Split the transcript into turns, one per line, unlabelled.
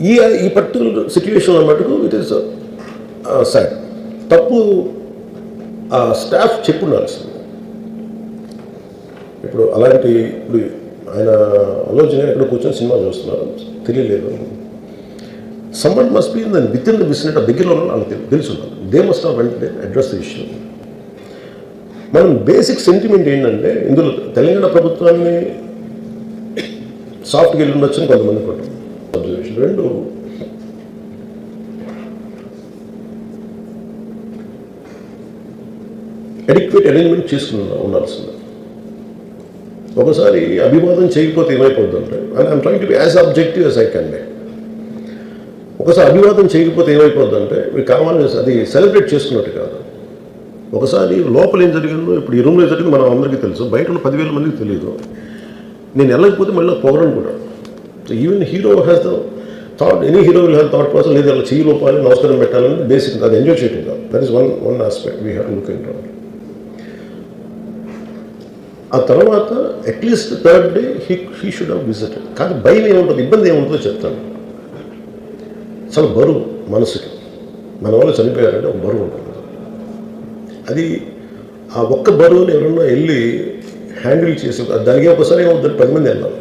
ఈ పర్టికులర్ సిచ్యువేషన్లో మటుకు ఇట్ ఈస్ సాడ్. తప్పు స్టాఫ్ చెప్పుండాల్సింది. ఇప్పుడు అలాంటి ఇప్పుడు ఆయన ఆలోచన ఎక్కడ కూర్చొని సినిమా చూస్తున్నారు తెలియలేదు. సమ్మన్ మస్ట్ బీ దాన్ని విత్ ఇన్ ద విసినిటీ దగ్గరలో వాళ్ళకి తెలుసున్నారు. దే మస్ట్ హావ్ వెంటనే అడ్రస్ ద ఇష్యూ. మనం బేసిక్ సెంటిమెంట్ ఏంటంటే ఇందులో తెలంగాణ ప్రభుత్వాన్ని సాఫ్ట్గా వెళ్ళి ఉండొచ్చని కొంతమంది కొంటాం. అబ్జర్వేషన్ రెండు, అడిక్వేట్ అరేంజ్మెంట్ చేసుకుని ఉండాల్సింది. ఒకసారి అభివాదం చేయకపోతే ఏమైపోద్ది అంటే, I'm trying to be as objective as I can be. ఒకసారి అభివాదం చేయకపోతే ఏమైపోద్ది అంటే మీరు కావాలని అది సెలబ్రేట్ చేసుకున్నట్టు కాదు. ఒకసారి లోపల ఏం జరిగిందో ఇప్పుడు ఈ రూమ్లో జరిగింది మనం అందరికీ తెలుసు, బయట ఉన్న 10,000 మందికి తెలియదు. నేను వెళ్ళకపోతే మళ్ళీ పొగడను కూడా. So even hero has the thought, any hero will have thought process, లేదా అలా చెయ్యి లోపాలి నమస్కారం పెట్టాలని బేసిక్ అది ఎంజాయ్ చేయటం కాదు. That is one aspect we have to look in. ఆ తర్వాత at least third day he should have visited. కానీ భయం ఏముంటుంది, ఇబ్బంది ఏముంటుందో చెప్తాను. చాలా బరువు మనసుకి, మన వాళ్ళు చనిపోయారంటే ఒక బరువు ఉంటుంది. అది ఆ ఒక్క బరువుని ఎవరన్నా వెళ్ళి హ్యాండిల్ చేసి దానికి ఒకసారి ఏమవుతుంది 10 మంది వెళ్ళాలి.